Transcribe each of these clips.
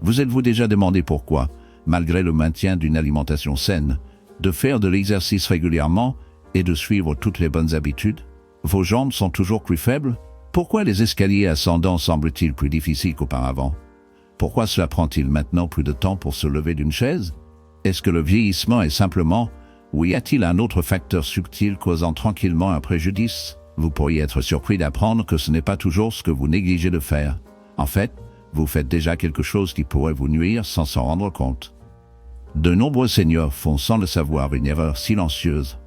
Vous êtes-vous déjà demandé pourquoi, malgré le maintien d'une alimentation saine, de faire de l'exercice régulièrement et de suivre toutes les bonnes habitudes, vos jambes sont toujours plus faibles? Pourquoi les escaliers ascendants semblent-ils plus difficiles qu'auparavant? Pourquoi cela prend-il maintenant plus de temps pour se lever d'une chaise? Est-ce que le vieillissement est simplement, ou y a-t-il un autre facteur subtil causant tranquillement un préjudice? Vous pourriez être surpris d'apprendre que ce n'est pas toujours ce que vous négligez de faire. En fait, vous faites déjà quelque chose qui pourrait vous nuire sans s'en rendre compte. De nombreux seniors font sans le savoir une erreur silencieuse.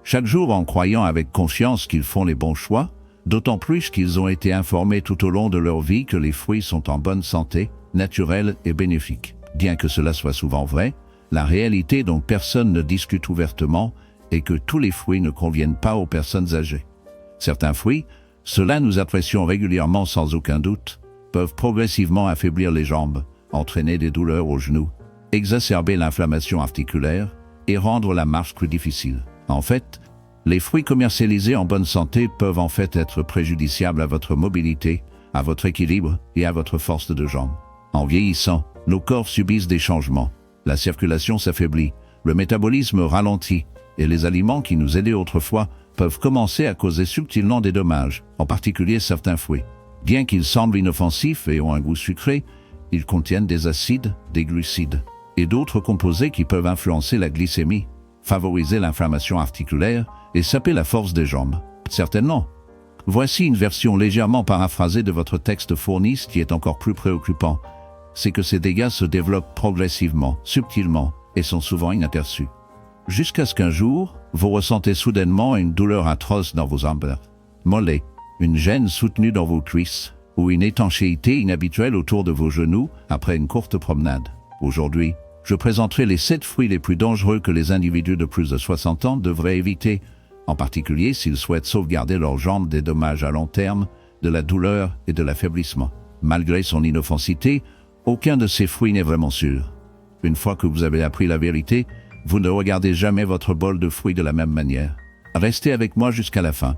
Chaque jour en croyant avec confiance qu'ils font les bons choix, d'autant plus qu'ils ont été informés tout au long de leur vie que les fruits sont en bonne santé, naturels et bénéfiques. Bien que cela soit souvent vrai, la réalité dont personne ne discute ouvertement est que tous les fruits ne conviennent pas aux personnes âgées. Certains fruits, cela nous apprécions régulièrement sans aucun doute, peuvent progressivement affaiblir les jambes, entraîner des douleurs aux genoux, exacerber l'inflammation articulaire et rendre la marche plus difficile. En fait, les fruits commercialisés en bonne santé peuvent en fait être préjudiciables à votre mobilité, à votre équilibre et à votre force de jambe. En vieillissant, nos corps subissent des changements. La circulation s'affaiblit, le métabolisme ralentit et les aliments qui nous aidaient autrefois peuvent commencer à causer subtilement des dommages, en particulier certains fruits. Bien qu'ils semblent inoffensifs et ont un goût sucré, ils contiennent des acides, des glucides et d'autres composés qui peuvent influencer la glycémie, favoriser l'inflammation articulaire et saper la force des jambes. Certainement. Voici une version légèrement paraphrasée de votre texte fourni, ce qui est encore plus préoccupant. C'est que ces dégâts se développent progressivement, subtilement, et sont souvent inaperçus. Jusqu'à ce qu'un jour, vous ressentez soudainement une douleur atroce dans vos ombres, mollets, une gêne soutenue dans vos cuisses, ou une étanchéité inhabituelle autour de vos genoux après une courte promenade. Aujourd'hui, je présenterai les 7 fruits les plus dangereux que les individus de plus de 60 ans devraient éviter, en particulier s'ils souhaitent sauvegarder leurs jambes des dommages à long terme, de la douleur et de l'affaiblissement. Malgré son inoffensité, aucun de ces fruits n'est vraiment sûr. Une fois que vous avez appris la vérité, vous ne regardez jamais votre bol de fruits de la même manière. Restez avec moi jusqu'à la fin.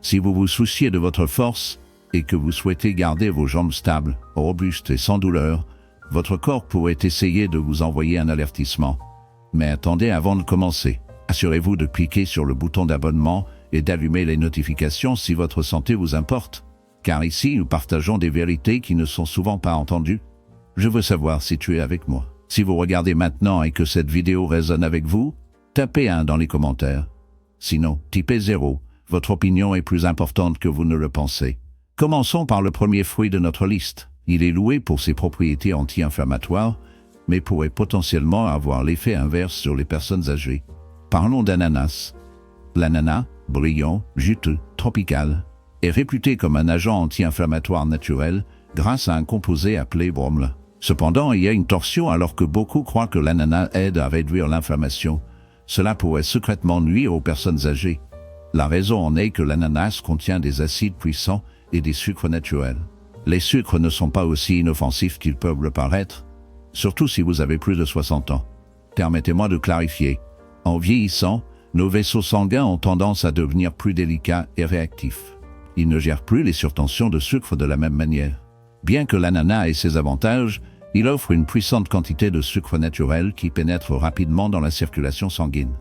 Si vous vous souciez de votre force et que vous souhaitez garder vos jambes stables, robustes et sans douleur, votre corps pourrait essayer de vous envoyer un avertissement. Mais attendez avant de commencer. Assurez-vous de cliquer sur le bouton d'abonnement et d'allumer les notifications si votre santé vous importe. Car ici, nous partageons des vérités qui ne sont souvent pas entendues. Je veux savoir si tu es avec moi. Si vous regardez maintenant et que cette vidéo résonne avec vous, tapez 1 dans les commentaires. Sinon, typez 0. Votre opinion est plus importante que vous ne le pensez. Commençons par le premier fruit de notre liste. Il est loué pour ses propriétés anti-inflammatoires, mais pourrait potentiellement avoir l'effet inverse sur les personnes âgées. Parlons d'ananas. L'ananas, brillant, juteux, tropical, est réputé comme un agent anti-inflammatoire naturel grâce à un composé appelé bromelain. Cependant, il y a une torsion alors que beaucoup croient que l'ananas aide à réduire l'inflammation. Cela pourrait secrètement nuire aux personnes âgées. La raison en est que l'ananas contient des acides puissants et des sucres naturels. Les sucres ne sont pas aussi inoffensifs qu'ils peuvent le paraître, surtout si vous avez plus de 60 ans. Permettez-moi de clarifier. En vieillissant, nos vaisseaux sanguins ont tendance à devenir plus délicats et réactifs. Ils ne gèrent plus les surtensions de sucre de la même manière. Bien que l'ananas ait ses avantages, il offre une puissante quantité de sucre naturel qui pénètre rapidement dans la circulation sanguine.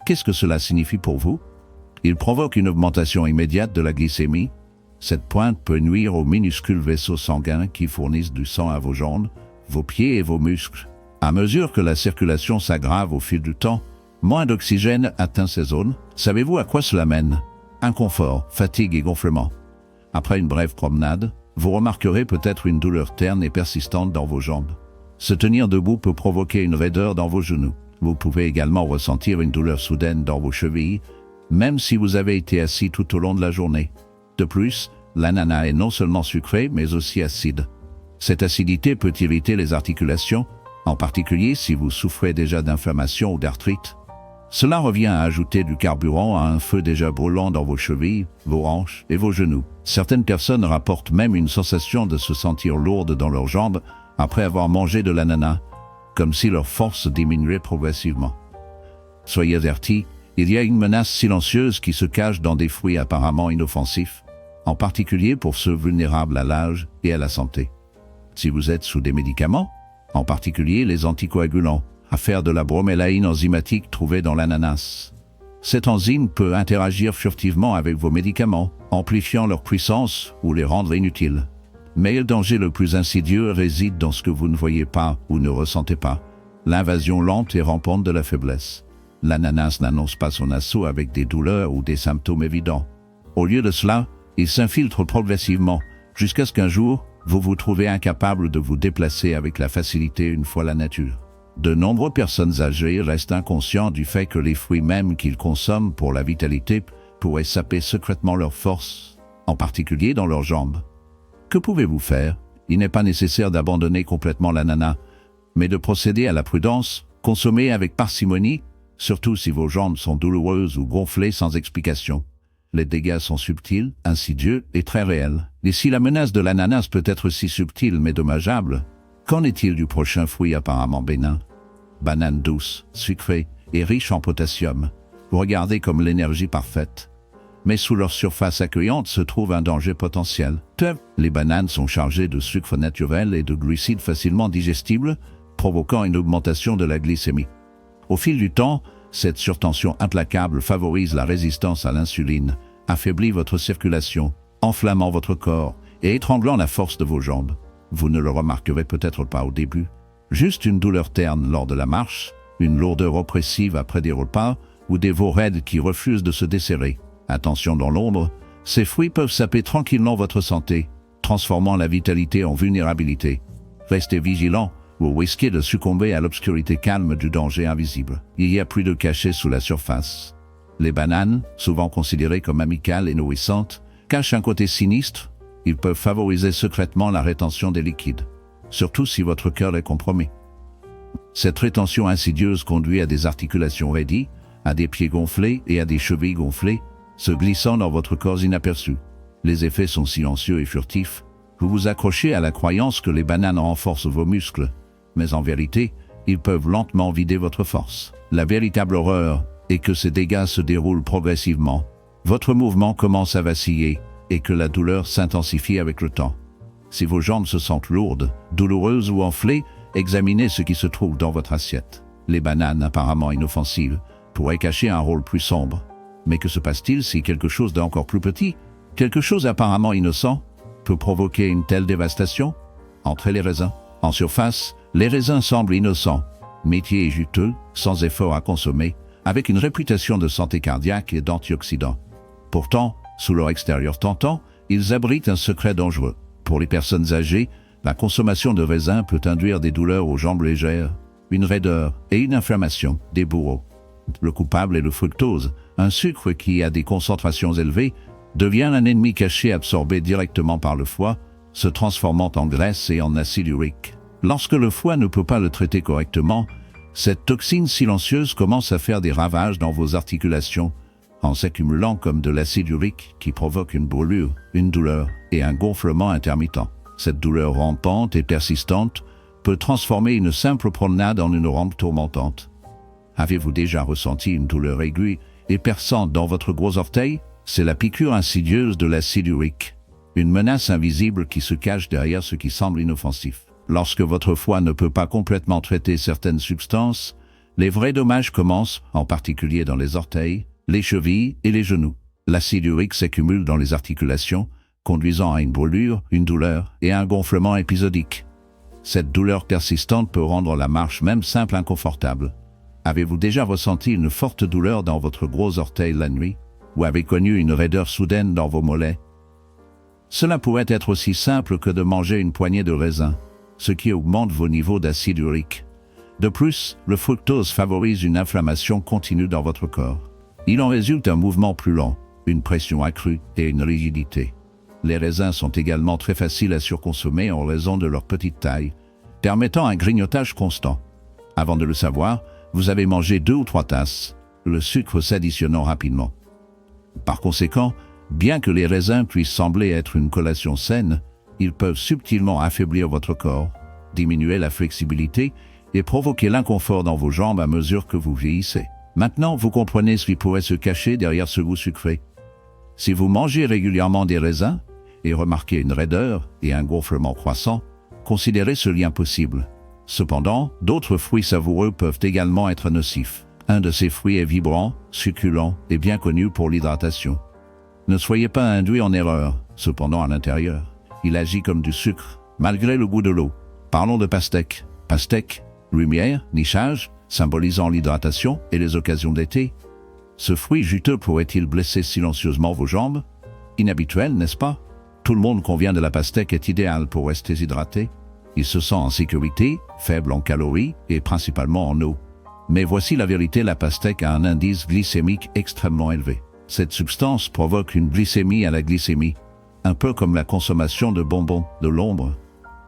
Qu'est-ce que cela signifie pour vous? Il provoque une augmentation immédiate de la glycémie. Cette pointe peut nuire aux minuscules vaisseaux sanguins qui fournissent du sang à vos jambes, vos pieds et vos muscles. À mesure que la circulation s'aggrave au fil du temps, moins d'oxygène atteint ces zones. Savez-vous à quoi cela mène? Inconfort, fatigue et gonflement. Après une brève promenade, vous remarquerez peut-être une douleur terne et persistante dans vos jambes. Se tenir debout peut provoquer une raideur dans vos genoux. Vous pouvez également ressentir une douleur soudaine dans vos chevilles, même si vous avez été assis tout au long de la journée. De plus, l'ananas est non seulement sucré, mais aussi acide. Cette acidité peut irriter les articulations, en particulier si vous souffrez déjà d'inflammation ou d'arthrite. Cela revient à ajouter du carburant à un feu déjà brûlant dans vos chevilles, vos hanches et vos genoux. Certaines personnes rapportent même une sensation de se sentir lourde dans leurs jambes après avoir mangé de l'ananas, comme si leur force diminuait progressivement. Soyez avertis, il y a une menace silencieuse qui se cache dans des fruits apparemment inoffensifs, en particulier pour ceux vulnérables à l'âge et à la santé. Si vous êtes sous des médicaments, en particulier les anticoagulants, à faire de la bromélaïne enzymatique trouvée dans l'ananas. Cette enzyme peut interagir furtivement avec vos médicaments, amplifiant leur puissance ou les rendre inutiles. Mais le danger le plus insidieux réside dans ce que vous ne voyez pas ou ne ressentez pas, l'invasion lente et rampante de la faiblesse. L'ananas n'annonce pas son assaut avec des douleurs ou des symptômes évidents. Au lieu de cela, il s'infiltre progressivement, jusqu'à ce qu'un jour, vous vous trouvez incapable de vous déplacer avec la facilité une fois la nature. De nombreuses personnes âgées restent inconscientes du fait que les fruits même qu'ils consomment pour la vitalité pourraient saper secrètement leur force, en particulier dans leurs jambes. Que pouvez-vous faire? Il n'est pas nécessaire d'abandonner complètement l'ananas, mais de procéder à la prudence, consommer avec parcimonie, surtout si vos jambes sont douloureuses ou gonflées sans explication. Les dégâts sont subtils, insidieux et très réels. Et si la menace de l'ananas peut être si subtile mais dommageable, qu'en est-il du prochain fruit apparemment bénin? Banane douce, sucrée et riche en potassium, regardée comme l'énergie parfaite. Mais sous leur surface accueillante se trouve un danger potentiel. Les bananes sont chargées de sucre naturel et de glucides facilement digestibles, provoquant une augmentation de la glycémie. Au fil du temps, cette surtension implacable favorise la résistance à l'insuline, affaiblit votre circulation, enflammant votre corps et étranglant la force de vos jambes. Vous ne le remarquerez peut-être pas au début. Juste une douleur terne lors de la marche, une lourdeur oppressive après des repas ou des veaux raides qui refusent de se desserrer. Attention dans l'ombre, ces fruits peuvent saper tranquillement votre santé, transformant la vitalité en vulnérabilité. Restez vigilant ou risquez de succomber à l'obscurité calme du danger invisible. Il y a plus de cachets sous la surface. Les bananes, souvent considérées comme amicales et nourrissantes, cachent un côté sinistre. Ils peuvent favoriser secrètement la rétention des liquides, surtout si votre cœur est compromis. Cette rétention insidieuse conduit à des articulations raidies, à des pieds gonflés et à des chevilles gonflées, se glissant dans votre corps inaperçu. Les effets sont silencieux et furtifs. Vous vous accrochez à la croyance que les bananes renforcent vos muscles, mais en vérité, ils peuvent lentement vider votre force. La véritable horreur est que ces dégâts se déroulent progressivement. Votre mouvement commence à vaciller et que la douleur s'intensifie avec le temps. Si vos jambes se sentent lourdes, douloureuses ou enflées, examinez ce qui se trouve dans votre assiette. Les bananes, apparemment inoffensives, pourraient cacher un rôle plus sombre. Mais que se passe-t-il si quelque chose d'encore plus petit, quelque chose apparemment innocent, peut provoquer une telle dévastation? Entrez les raisins. En surface, les raisins semblent innocents, métiers et juteux, sans effort à consommer, avec une réputation de santé cardiaque et d'antioxydants. Pourtant, sous leur extérieur tentant, ils abritent un secret dangereux. Pour les personnes âgées, la consommation de raisins peut induire des douleurs aux jambes légères, une raideur et une inflammation des bourreaux. Le coupable est le fructose, un sucre qui, à des concentrations élevées, devient un ennemi caché absorbé directement par le foie, se transformant en graisse et en acide urique. Lorsque le foie ne peut pas le traiter correctement, cette toxine silencieuse commence à faire des ravages dans vos articulations, en s'accumulant comme de l'acide urique qui provoque une brûlure, une douleur et un gonflement intermittent. Cette douleur rampante et persistante peut transformer une simple promenade en une rampe tourmentante. Avez-vous déjà ressenti une douleur aiguë et perçante dans votre gros orteil? C'est la piqûre insidieuse de l'acide urique, une menace invisible qui se cache derrière ce qui semble inoffensif. Lorsque votre foie ne peut pas complètement traiter certaines substances, les vrais dommages commencent, en particulier dans les orteils, les chevilles et les genoux. L'acide urique s'accumule dans les articulations, conduisant à une brûlure, une douleur et un gonflement épisodique. Cette douleur persistante peut rendre la marche même simple inconfortable. Avez-vous déjà ressenti une forte douleur dans votre gros orteil la nuit? Ou avez connu une raideur soudaine dans vos mollets? Cela pourrait être aussi simple que de manger une poignée de raisins, ce qui augmente vos niveaux d'acide urique. De plus, le fructose favorise une inflammation continue dans votre corps. Il en résulte un mouvement plus lent, une pression accrue et une rigidité. Les raisins sont également très faciles à surconsommer en raison de leur petite taille, permettant un grignotage constant. Avant de le savoir, vous avez mangé 2 ou 3 tasses, le sucre s'additionnant rapidement. Par conséquent, bien que les raisins puissent sembler être une collation saine, ils peuvent subtilement affaiblir votre corps, diminuer la flexibilité et provoquer l'inconfort dans vos jambes à mesure que vous vieillissez. Maintenant, vous comprenez ce qui pourrait se cacher derrière ce goût sucré. Si vous mangez régulièrement des raisins et remarquez une raideur et un gonflement croissant, considérez ce lien possible. Cependant, d'autres fruits savoureux peuvent également être nocifs. Un de ces fruits est vibrant, succulent et bien connu pour l'hydratation. Ne soyez pas induits en erreur, cependant à l'intérieur. Il agit comme du sucre, malgré le goût de l'eau. Parlons de pastèque. Pastèque, lumière, nichage, symbolisant l'hydratation et les occasions d'été. Ce fruit juteux pourrait-il blesser silencieusement vos jambes? Inhabituel, n'est-ce pas? Tout le monde convient de la pastèque est idéal pour rester hydraté. Il se sent en sécurité, faible en calories et principalement en eau. Mais voici la vérité, la pastèque a un indice glycémique extrêmement élevé. Cette substance provoque une glycémie à la glycémie, un peu comme la consommation de bonbons de l'ombre.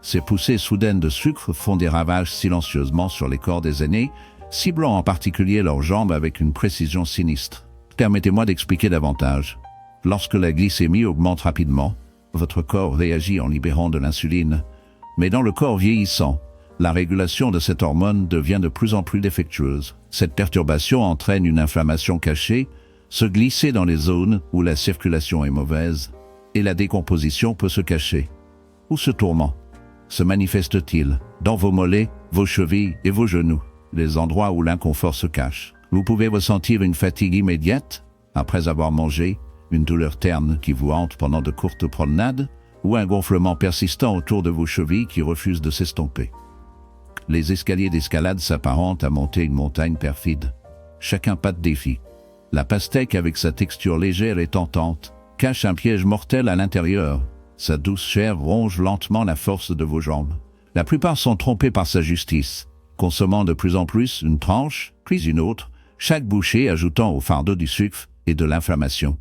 Ces poussées soudaines de sucre font des ravages silencieusement sur les corps des aînés, ciblant en particulier leurs jambes avec une précision sinistre. Permettez-moi d'expliquer davantage. Lorsque la glycémie augmente rapidement, votre corps réagit en libérant de l'insuline. Mais dans le corps vieillissant, la régulation de cette hormone devient de plus en plus défectueuse. Cette perturbation entraîne une inflammation cachée, se glisser dans les zones où la circulation est mauvaise, et la décomposition peut se cacher. Où ce tourment se manifeste-t-il? Dans vos mollets, vos chevilles et vos genoux, les endroits où l'inconfort se cache. Vous pouvez ressentir une fatigue immédiate après avoir mangé, une douleur terne qui vous hante pendant de courtes promenades, ou un gonflement persistant autour de vos chevilles qui refuse de s'estomper. Les escaliers d'escalade s'apparentent à monter une montagne perfide. Chacun pas de défi. La pastèque, avec sa texture légère et tentante, cache un piège mortel à l'intérieur. Sa douce chair ronge lentement la force de vos jambes. La plupart sont trompés par sa justice, consommant de plus en plus une tranche, puis une autre, chaque bouchée ajoutant au fardeau du sucre et de l'inflammation.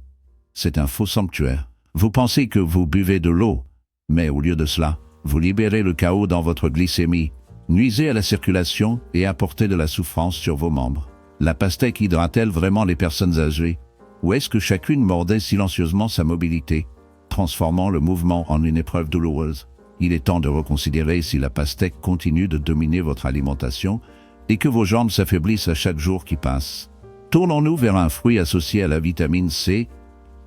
C'est un faux sanctuaire. Vous pensez que vous buvez de l'eau, mais au lieu de cela, vous libérez le chaos dans votre glycémie, nuisez à la circulation et apportez de la souffrance sur vos membres. La pastèque hydrate-t-elle vraiment les personnes âgées? Ou est-ce que chacune mordait silencieusement sa mobilité, transformant le mouvement en une épreuve douloureuse? Il est temps de reconsidérer si la pastèque continue de dominer votre alimentation et que vos jambes s'affaiblissent à chaque jour qui passe. Tournons-nous vers un fruit associé à la vitamine C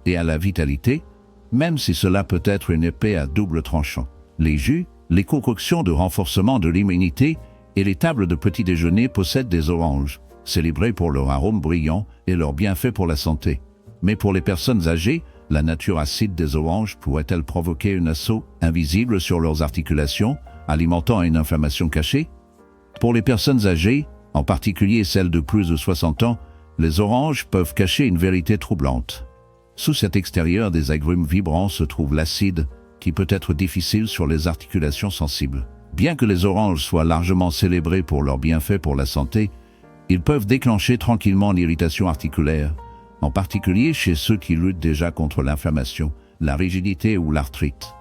et à la vitalité, même si cela peut être une épée à double tranchant. Les jus, les concoctions de renforcement de l'immunité et les tables de petit déjeuner possèdent des oranges, célébrées pour leur arôme brillant et leurs bienfaits pour la santé. Mais pour les personnes âgées, la nature acide des oranges pourrait-elle provoquer un assaut invisible sur leurs articulations, alimentant une inflammation cachée? Pour les personnes âgées, en particulier celles de plus de 60 ans, les oranges peuvent cacher une vérité troublante. Sous cet extérieur des agrumes vibrants se trouve l'acide, qui peut être difficile sur les articulations sensibles. Bien que les oranges soient largement célébrées pour leurs bienfaits pour la santé, ils peuvent déclencher tranquillement l'irritation articulaire, en particulier chez ceux qui luttent déjà contre l'inflammation, la rigidité ou l'arthrite.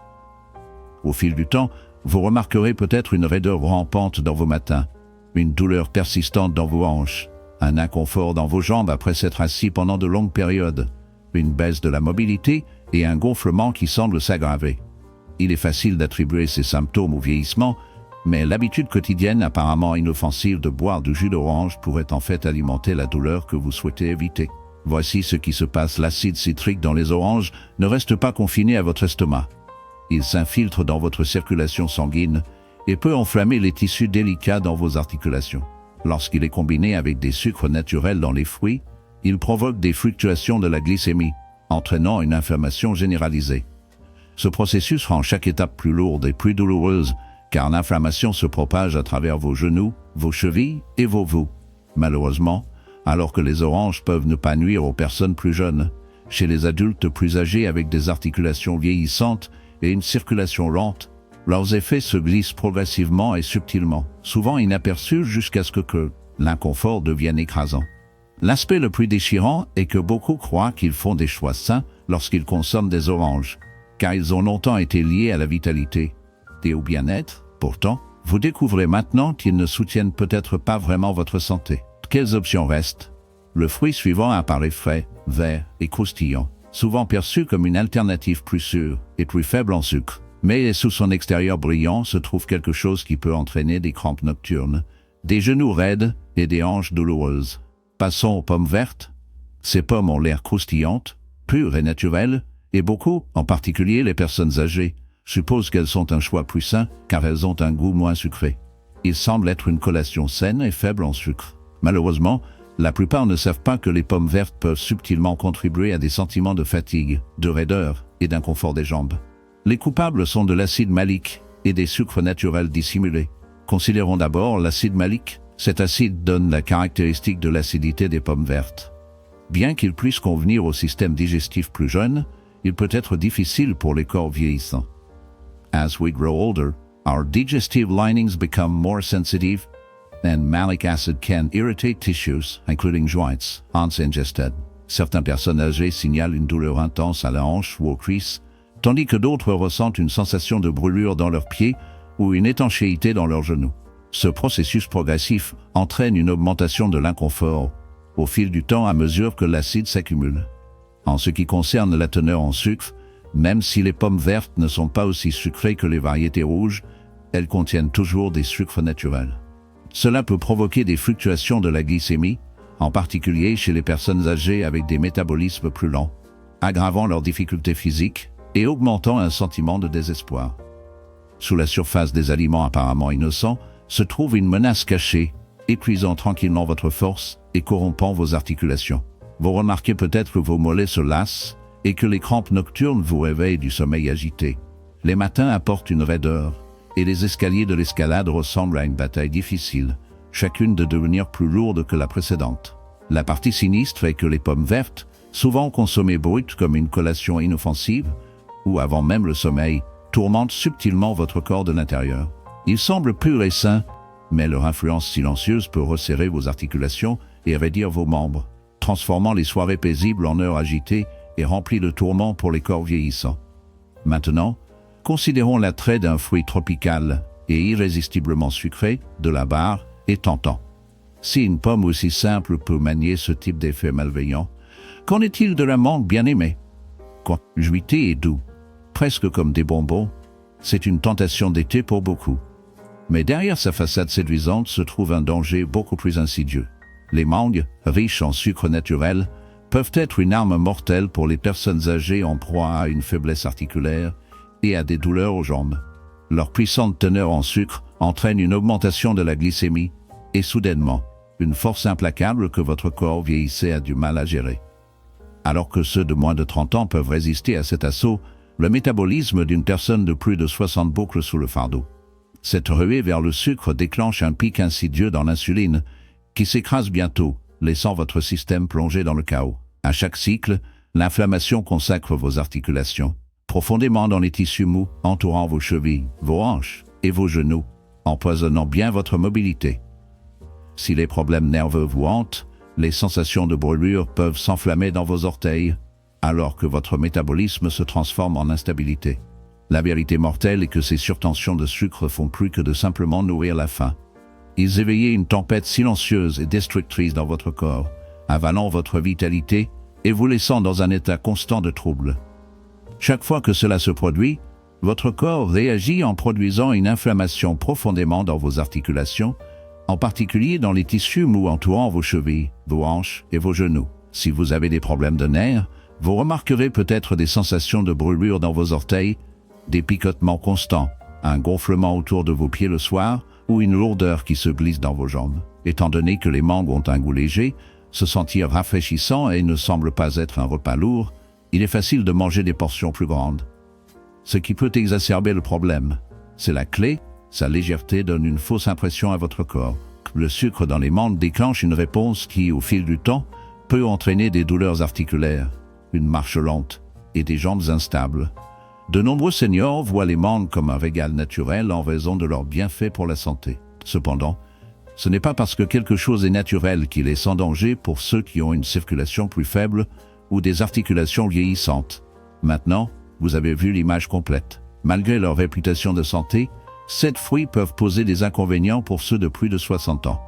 Au fil du temps, vous remarquerez peut-être une raideur rampante dans vos matins, une douleur persistante dans vos hanches, un inconfort dans vos jambes après s'être assis pendant de longues périodes, une baisse de la mobilité et un gonflement qui semble s'aggraver. Il est facile d'attribuer ces symptômes au vieillissement, mais l'habitude quotidienne apparemment inoffensive de boire du jus d'orange pourrait en fait alimenter la douleur que vous souhaitez éviter. Voici ce qui se passe: l'acide citrique dans les oranges ne reste pas confiné à votre estomac. Il s'infiltre dans votre circulation sanguine et peut enflammer les tissus délicats dans vos articulations. Lorsqu'il est combiné avec des sucres naturels dans les fruits, il provoque des fluctuations de la glycémie, entraînant une inflammation généralisée. Ce processus rend chaque étape plus lourde et plus douloureuse, car l'inflammation se propage à travers vos genoux, vos chevilles et vos os. Malheureusement, alors que les oranges peuvent ne pas nuire aux personnes plus jeunes, chez les adultes plus âgés avec des articulations vieillissantes et une circulation lente, leurs effets se glissent progressivement et subtilement, souvent inaperçus jusqu'à ce que l'inconfort devienne écrasant. L'aspect le plus déchirant est que beaucoup croient qu'ils font des choix sains lorsqu'ils consomment des oranges, car ils ont longtemps été liés à la vitalité et au bien-être. Pourtant, vous découvrez maintenant qu'ils ne soutiennent peut-être pas vraiment votre santé. Quelles options restent? Le fruit suivant apparaît frais, vert et croustillant, souvent perçu comme une alternative plus sûre et plus faible en sucre. Mais sous son extérieur brillant se trouve quelque chose qui peut entraîner des crampes nocturnes, des genoux raides et des hanches douloureuses. Passons aux pommes vertes. Ces pommes ont l'air croustillantes, pures et naturelles, et beaucoup, en particulier les personnes âgées, suppose qu'elles sont un choix plus sain car elles ont un goût moins sucré. Il semble être une collation saine et faible en sucre. Malheureusement, la plupart ne savent pas que les pommes vertes peuvent subtilement contribuer à des sentiments de fatigue, de raideur et d'inconfort des jambes. Les coupables sont de l'acide malique et des sucres naturels dissimulés. Considérons d'abord l'acide malique. Cet acide donne la caractéristique de l'acidité des pommes vertes. Bien qu'il puisse convenir au système digestif plus jeune, il peut être difficile pour les corps vieillissants. As we grow older, our digestive linings become more sensitive, and malic acid can irritate tissues, including joints, once ingested. Certaines personnes âgées signalent une douleur intense à la hanche ou aux cuisses, tandis que d'autres ressentent une sensation de brûlure dans leurs pieds ou une étanchéité dans leurs genoux. Ce processus progressif entraîne une augmentation de l'inconfort au fil du temps à mesure que l'acide s'accumule. En ce qui concerne la teneur en sucre, même si les pommes vertes ne sont pas aussi sucrées que les variétés rouges, elles contiennent toujours des sucres naturels. Cela peut provoquer des fluctuations de la glycémie, en particulier chez les personnes âgées avec des métabolismes plus lents, aggravant leurs difficultés physiques et augmentant un sentiment de désespoir. Sous la surface des aliments apparemment innocents se trouve une menace cachée, épuisant tranquillement votre force et corrompant vos articulations. Vous remarquez peut-être que vos mollets se lassent et que les crampes nocturnes vous réveillent du sommeil agité. Les matins apportent une raideur et les escaliers de l'escalade ressemblent à une bataille difficile, chacune de devenir plus lourde que la précédente. La partie sinistre est que les pommes vertes, souvent consommées brutes comme une collation inoffensive, ou avant même le sommeil, tourmentent subtilement votre corps de l'intérieur. Ils semblent purs et sains, mais leur influence silencieuse peut resserrer vos articulations et raidir vos membres, transformant les soirées paisibles en heures agitées et remplies de tourments pour les corps vieillissants. Maintenant, considérons l'attrait d'un fruit tropical et irrésistiblement sucré, de la barre, et tentant. Si une pomme aussi simple peut manier ce type d'effet malveillant, qu'en est-il de la mangue bien-aimée? Juité et doux, presque comme des bonbons, c'est une tentation d'été pour beaucoup. Mais derrière sa façade séduisante se trouve un danger beaucoup plus insidieux. Les mangues, riches en sucre naturel, peuvent être une arme mortelle pour les personnes âgées en proie à une faiblesse articulaire et à des douleurs aux jambes. Leur puissante teneur en sucre entraîne une augmentation de la glycémie et soudainement, une force implacable que votre corps vieillissé a du mal à gérer. Alors que ceux de moins de 30 ans peuvent résister à cet assaut, le métabolisme d'une personne de plus de 60 boucle sous le fardeau. Cette ruée vers le sucre déclenche un pic insidieux dans l'insuline qui s'écrase bientôt, laissant votre système plongé dans le chaos. À chaque cycle, l'inflammation consacre vos articulations, profondément dans les tissus mous entourant vos chevilles, vos hanches et vos genoux, empoisonnant bien votre mobilité. Si les problèmes nerveux vous hantent, les sensations de brûlure peuvent s'enflammer dans vos orteils, alors que votre métabolisme se transforme en instabilité. La vérité mortelle est que ces surtensions de sucre font plus que de simplement nourrir la faim. Ils éveillent une tempête silencieuse et destructrice dans votre corps, avalant votre vitalité et vous laissant dans un état constant de trouble. Chaque fois que cela se produit, votre corps réagit en produisant une inflammation profondément dans vos articulations, en particulier dans les tissus mous entourant vos chevilles, vos hanches et vos genoux. Si vous avez des problèmes de nerfs, vous remarquerez peut-être des sensations de brûlure dans vos orteils, des picotements constants, un gonflement autour de vos pieds le soir ou une lourdeur qui se glisse dans vos jambes. Étant donné que les mangues ont un goût léger, se sentir rafraîchissant et ne semble pas être un repas lourd, il est facile de manger des portions plus grandes. Ce qui peut exacerber le problème, c'est la clé, sa légèreté donne une fausse impression à votre corps. Le sucre dans les mangues déclenche une réponse qui, au fil du temps, peut entraîner des douleurs articulaires, une marche lente et des jambes instables. De nombreux seniors voient les mangues comme un régal naturel en raison de leurs bienfaits pour la santé. Cependant, ce n'est pas parce que quelque chose est naturel qu'il est sans danger pour ceux qui ont une circulation plus faible ou des articulations vieillissantes. Maintenant, vous avez vu l'image complète. Malgré leur réputation de santé, ces fruits peuvent poser des inconvénients pour ceux de plus de 60 ans.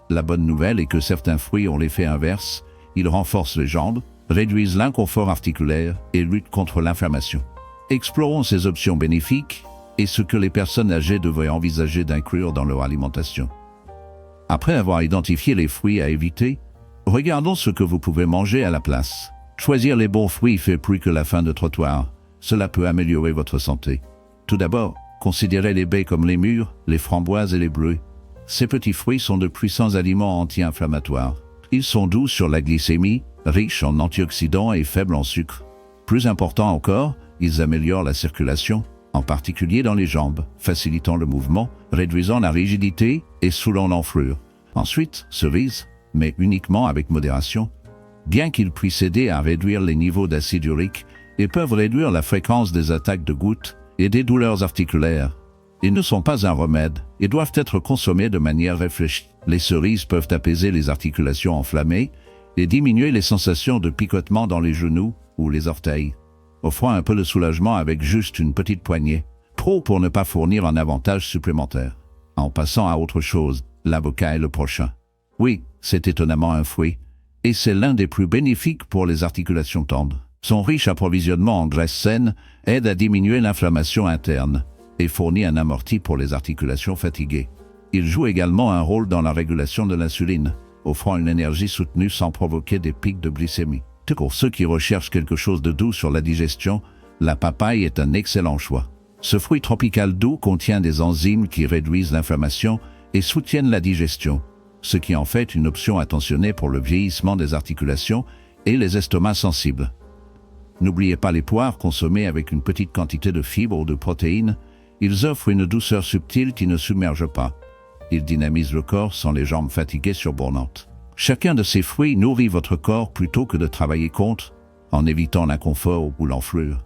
La bonne nouvelle est que certains fruits ont l'effet inverse, ils renforcent les jambes, réduisent l'inconfort articulaire et luttent contre l'inflammation. Explorons ces options bénéfiques et ce que les personnes âgées devraient envisager d'inclure dans leur alimentation. Après avoir identifié les fruits à éviter, regardons ce que vous pouvez manger à la place. Choisir les bons fruits fait plus que la faim de trottoir. Cela peut améliorer votre santé. Tout d'abord, considérez les baies comme les mûres, les framboises et les bleuets. Ces petits fruits sont de puissants aliments anti-inflammatoires. Ils sont doux sur la glycémie, riches en antioxydants et faibles en sucre. Plus important encore, ils améliorent la circulation, en particulier dans les jambes, facilitant le mouvement, réduisant la rigidité et saoulant l'enflure. Ensuite, cerises, mais uniquement avec modération. Bien qu'ils puissent aider à réduire les niveaux d'acide urique et peuvent réduire la fréquence des attaques de gouttes et des douleurs articulaires, ils ne sont pas un remède et doivent être consommés de manière réfléchie. Les cerises peuvent apaiser les articulations enflammées et diminuer les sensations de picotement dans les genoux ou les orteils, offrant un peu de soulagement avec juste une petite poignée, trop pour ne pas fournir un avantage supplémentaire. En passant à autre chose, l'avocat est le prochain. Oui, c'est étonnamment un fruit, et c'est l'un des plus bénéfiques pour les articulations tendres. Son riche approvisionnement en graisse saine aide à diminuer l'inflammation interne et fournit un amorti pour les articulations fatiguées. Il joue également un rôle dans la régulation de l'insuline, offrant une énergie soutenue sans provoquer des pics de glycémie. Pour ceux qui recherchent quelque chose de doux sur la digestion, la papaye est un excellent choix. Ce fruit tropical doux contient des enzymes qui réduisent l'inflammation et soutiennent la digestion, ce qui en fait une option attentionnée pour le vieillissement des articulations et les estomacs sensibles. N'oubliez pas les poires consommées avec une petite quantité de fibres ou de protéines. Ils offrent une douceur subtile qui ne submerge pas. Ils dynamisent le corps sans les jambes fatiguées surbornantes. Chacun de ces fruits nourrit votre corps plutôt que de travailler contre, en évitant l'inconfort ou l'enflure.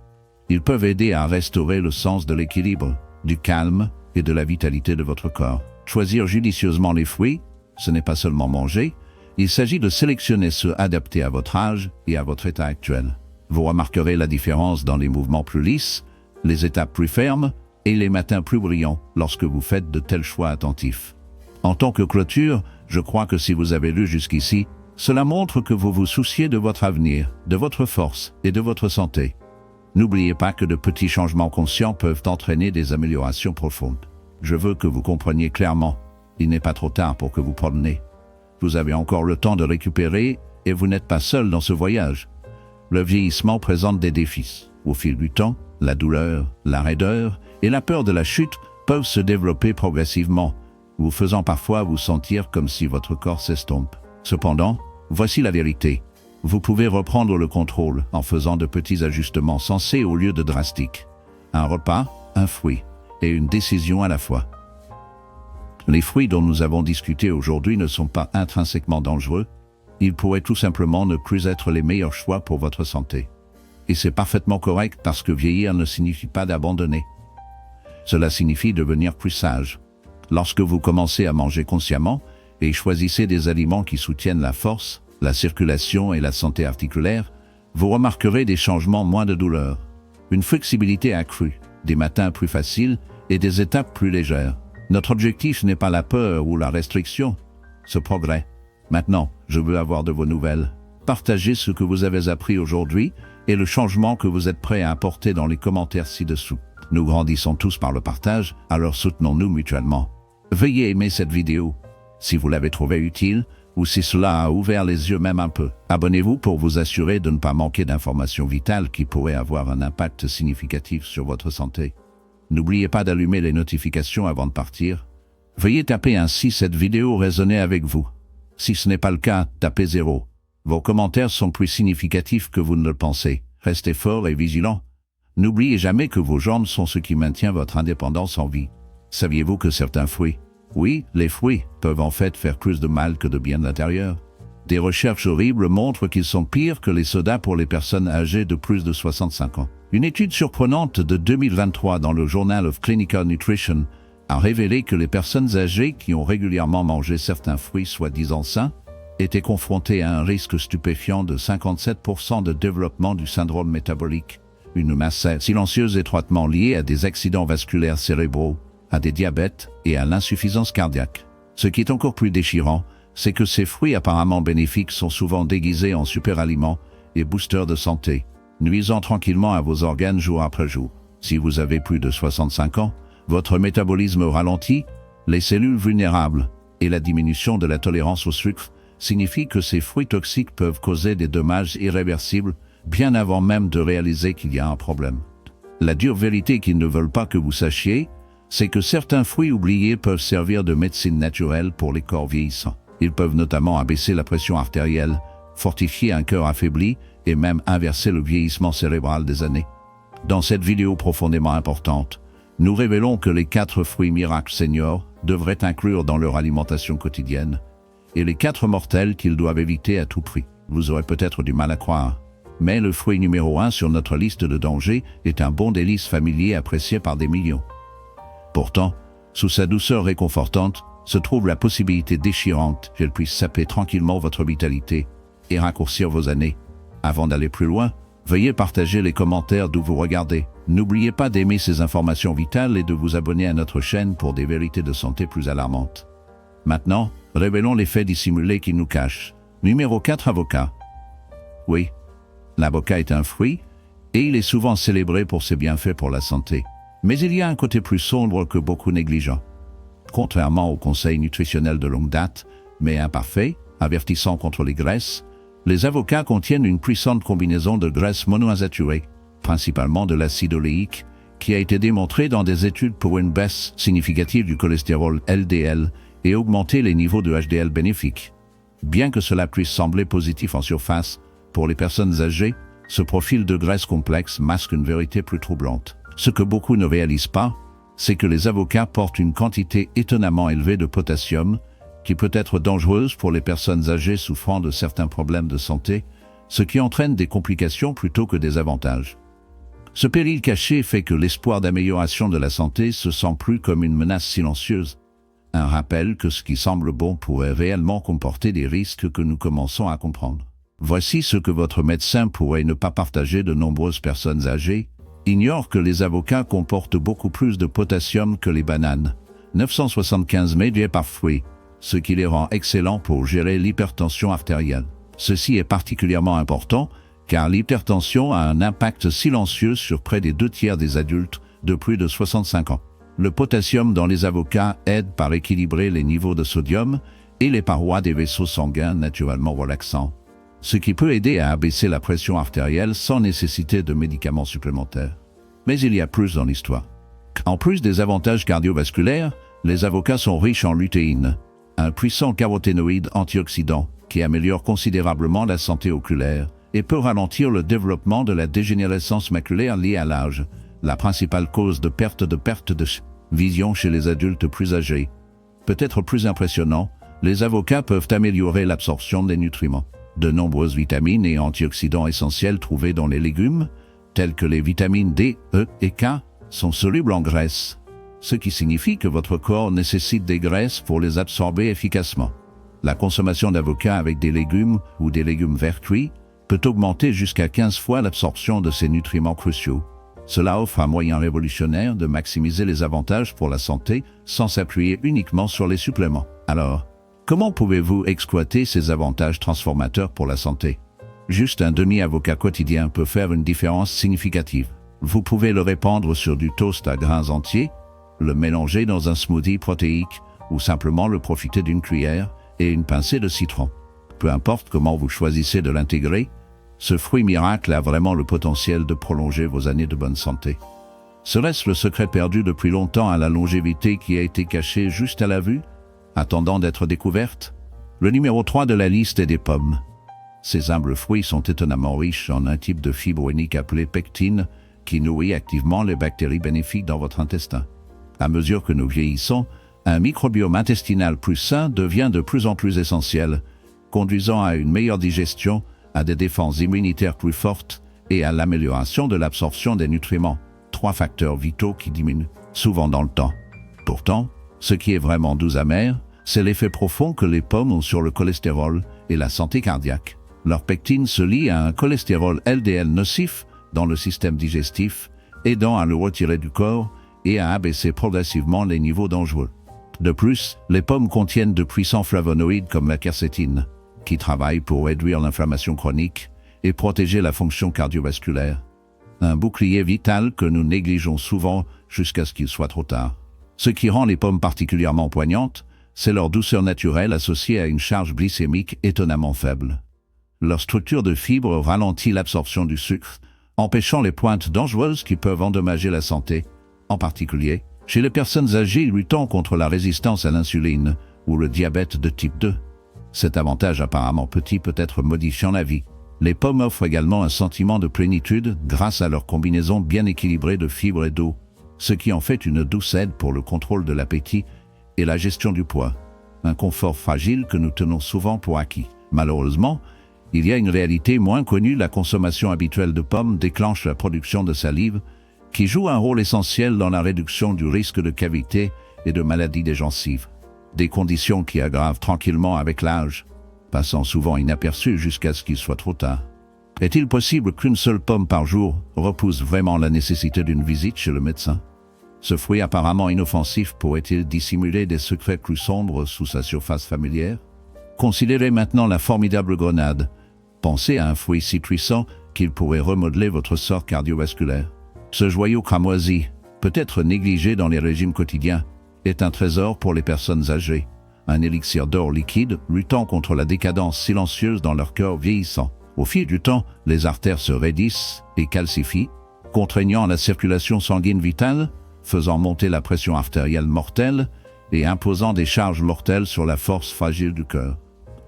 Ils peuvent aider à restaurer le sens de l'équilibre, du calme et de la vitalité de votre corps. Choisir judicieusement les fruits, ce n'est pas seulement manger, il s'agit de sélectionner ceux adaptés à votre âge et à votre état actuel. Vous remarquerez la différence dans les mouvements plus lisses, les étapes plus fermes et les matins plus brillants lorsque vous faites de tels choix attentifs. En tant que clôture, je crois que si vous avez lu jusqu'ici, cela montre que vous vous souciez de votre avenir, de votre force et de votre santé. N'oubliez pas que de petits changements conscients peuvent entraîner des améliorations profondes. Je veux que vous compreniez clairement, il n'est pas trop tard pour que vous preniez. Vous avez encore le temps de récupérer et vous n'êtes pas seul dans ce voyage. Le vieillissement présente des défis. Au fil du temps, la douleur, la raideur et la peur de la chute peuvent se développer progressivement, vous faisant parfois vous sentir comme si votre corps s'estompe. Cependant, voici la vérité. Vous pouvez reprendre le contrôle en faisant de petits ajustements sensés au lieu de drastiques. Un repas, un fruit et une décision à la fois. Les fruits dont nous avons discuté aujourd'hui ne sont pas intrinsèquement dangereux. Ils pourraient tout simplement ne plus être les meilleurs choix pour votre santé. Et c'est parfaitement correct parce que vieillir ne signifie pas d'abandonner. Cela signifie devenir plus sage. Lorsque vous commencez à manger consciemment et choisissez des aliments qui soutiennent la force, la circulation et la santé articulaire, vous remarquerez des changements moins de douleur, une flexibilité accrue, des matins plus faciles et des étapes plus légères. Notre objectif n'est pas la peur ou la restriction, ce progrès. Maintenant, je veux avoir de vos nouvelles. Partagez ce que vous avez appris aujourd'hui et le changement que vous êtes prêt à apporter dans les commentaires ci-dessous. Nous grandissons tous par le partage, alors soutenons-nous mutuellement. Veuillez aimer cette vidéo, si vous l'avez trouvée utile, ou si cela a ouvert les yeux même un peu. Abonnez-vous pour vous assurer de ne pas manquer d'informations vitales qui pourraient avoir un impact significatif sur votre santé. N'oubliez pas d'allumer les notifications avant de partir. Veuillez taper un si cette vidéo résonnait avec vous. Si ce n'est pas le cas, tapez 0. Vos commentaires sont plus significatifs que vous ne le pensez. Restez fort et vigilant. N'oubliez jamais que vos jambes sont ce qui maintient votre indépendance en vie. Saviez-vous que certains fruits, oui, les fruits, peuvent en fait faire plus de mal que de bien à l'intérieur? Des recherches horribles montrent qu'ils sont pires que les sodas pour les personnes âgées de plus de 65 ans. Une étude surprenante de 2023 dans le Journal of Clinical Nutrition a révélé que les personnes âgées qui ont régulièrement mangé certains fruits soi-disant sains étaient confrontées à un risque stupéfiant de 57% de développement du syndrome métabolique, une masse silencieuse étroitement liée à des accidents vasculaires cérébraux, à des diabètes et à l'insuffisance cardiaque. Ce qui est encore plus déchirant, c'est que ces fruits apparemment bénéfiques sont souvent déguisés en superaliments et boosters de santé, nuisant tranquillement à vos organes jour après jour. Si vous avez plus de 65 ans, votre métabolisme ralentit, les cellules vulnérables et la diminution de la tolérance au sucre signifient que ces fruits toxiques peuvent causer des dommages irréversibles bien avant même de réaliser qu'il y a un problème. La dure vérité qu'ils ne veulent pas que vous sachiez, c'est que certains fruits oubliés peuvent servir de médecine naturelle pour les corps vieillissants. Ils peuvent notamment abaisser la pression artérielle, fortifier un cœur affaibli et même inverser le vieillissement cérébral des années. Dans cette vidéo profondément importante, nous révélons que les 4 fruits miracles seniors devraient inclure dans leur alimentation quotidienne et les 4 mortels qu'ils doivent éviter à tout prix. Vous aurez peut-être du mal à croire, mais le fruit numéro 1 sur notre liste de dangers est un bon délice familier apprécié par des millions. Pourtant, sous sa douceur réconfortante, se trouve la possibilité déchirante qu'elle puisse saper tranquillement votre vitalité et raccourcir vos années. Avant d'aller plus loin, veuillez partager les commentaires d'où vous regardez. N'oubliez pas d'aimer ces informations vitales et de vous abonner à notre chaîne pour des vérités de santé plus alarmantes. Maintenant, révélons les faits dissimulés qui nous cachent. Numéro 4, avocat. Oui, l'avocat est un fruit et il est souvent célébré pour ses bienfaits pour la santé. Mais il y a un côté plus sombre que beaucoup négligent. Contrairement aux conseils nutritionnels de longue date, mais imparfaits, avertissant contre les graisses, les avocats contiennent une puissante combinaison de graisses monoinsaturées, principalement de l'acide oléique, qui a été démontré dans des études pour une baisse significative du cholestérol LDL et augmenter les niveaux de HDL bénéfiques. Bien que cela puisse sembler positif en surface, pour les personnes âgées, ce profil de graisse complexe masque une vérité plus troublante. Ce que beaucoup ne réalisent pas, c'est que les avocats portent une quantité étonnamment élevée de potassium, qui peut être dangereuse pour les personnes âgées souffrant de certains problèmes de santé, ce qui entraîne des complications plutôt que des avantages. Ce péril caché fait que l'espoir d'amélioration de la santé se sent plus comme une menace silencieuse, un rappel que ce qui semble bon pourrait réellement comporter des risques que nous commençons à comprendre. Voici ce que votre médecin pourrait ne pas partager. De nombreuses personnes âgées ignorent que les avocats comportent beaucoup plus de potassium que les bananes, 975 mg par fruit, ce qui les rend excellents pour gérer l'hypertension artérielle. Ceci est particulièrement important car l'hypertension a un impact silencieux sur près des 2/3 des adultes de plus de 65 ans. Le potassium dans les avocats aide par équilibrer les niveaux de sodium et les parois des vaisseaux sanguins naturellement relaxants, ce qui peut aider à abaisser la pression artérielle sans nécessiter de médicaments supplémentaires. Mais il y a plus dans l'histoire. En plus des avantages cardiovasculaires, les avocats sont riches en lutéine, un puissant caroténoïde antioxydant qui améliore considérablement la santé oculaire et peut ralentir le développement de la dégénérescence maculaire liée à l'âge, la principale cause de perte de vision chez les adultes plus âgés. Peut-être plus impressionnant, les avocats peuvent améliorer l'absorption des nutriments. De nombreuses vitamines et antioxydants essentiels trouvés dans les légumes, tels que les vitamines D, E et K, sont solubles en graisse, ce qui signifie que votre corps nécessite des graisses pour les absorber efficacement. La consommation d'avocats avec des légumes ou des légumes verts cuits peut augmenter jusqu'à 15 fois l'absorption de ces nutriments cruciaux. Cela offre un moyen révolutionnaire de maximiser les avantages pour la santé sans s'appuyer uniquement sur les suppléments. Alors, comment pouvez-vous exploiter ces avantages transformateurs pour la santé? Juste un demi-avocat quotidien peut faire une différence significative. Vous pouvez le répandre sur du toast à grains entiers, le mélanger dans un smoothie protéique ou simplement le profiter d'une cuillère et une pincée de citron. Peu importe comment vous choisissez de l'intégrer, ce fruit miracle a vraiment le potentiel de prolonger vos années de bonne santé. Serait-ce le secret perdu depuis longtemps à la longévité qui a été caché juste à la vue, attendant d'être découverte? Le numéro 3 de la liste est des pommes. Ces humbles fruits sont étonnamment riches en un type de fibre unique appelée pectine qui nourrit activement les bactéries bénéfiques dans votre intestin. À mesure que nous vieillissons, un microbiome intestinal plus sain devient de plus en plus essentiel, conduisant à une meilleure digestion, à des défenses immunitaires plus fortes et à l'amélioration de l'absorption des nutriments, 3 facteurs vitaux qui diminuent souvent dans le temps. Pourtant, ce qui est vraiment doux amer, c'est l'effet profond que les pommes ont sur le cholestérol et la santé cardiaque. Leur pectine se lie à un cholestérol LDL nocif dans le système digestif, aidant à le retirer du corps et à abaisser progressivement les niveaux dangereux. De plus, les pommes contiennent de puissants flavonoïdes comme la quercétine, qui travaillent pour réduire l'inflammation chronique et protéger la fonction cardiovasculaire. Un bouclier vital que nous négligeons souvent jusqu'à ce qu'il soit trop tard. Ce qui rend les pommes particulièrement poignantes, c'est leur douceur naturelle associée à une charge glycémique étonnamment faible. Leur structure de fibre ralentit l'absorption du sucre, empêchant les pointes dangereuses qui peuvent endommager la santé, en particulier chez les personnes âgées luttant contre la résistance à l'insuline ou le diabète de type 2. Cet avantage apparemment petit peut être modifiant la vie. Les pommes offrent également un sentiment de plénitude grâce à leur combinaison bien équilibrée de fibres et d'eau, ce qui en fait une douce aide pour le contrôle de l'appétit et la gestion du poids. Un confort fragile que nous tenons souvent pour acquis. Malheureusement, il y a une réalité moins connue, la consommation habituelle de pommes déclenche la production de salive, qui joue un rôle essentiel dans la réduction du risque de cavité et de maladies des gencives. Des conditions qui aggravent tranquillement avec l'âge, passant souvent inaperçues jusqu'à ce qu'il soit trop tard. Est-il possible qu'une seule pomme par jour repousse vraiment la nécessité d'une visite chez le médecin? Ce fruit apparemment inoffensif pourrait-il dissimuler des secrets plus sombres sous sa surface familière? Considérez maintenant la formidable grenade. Pensez à un fruit si puissant qu'il pourrait remodeler votre sort cardiovasculaire. Ce joyau cramoisi, peut-être négligé dans les régimes quotidiens, est un trésor pour les personnes âgées, un élixir d'or liquide luttant contre la décadence silencieuse dans leur cœur vieillissant. Au fil du temps, les artères se raidissent et calcifient, contraignant la circulation sanguine vitale, faisant monter la pression artérielle mortelle et imposant des charges mortelles sur la force fragile du cœur.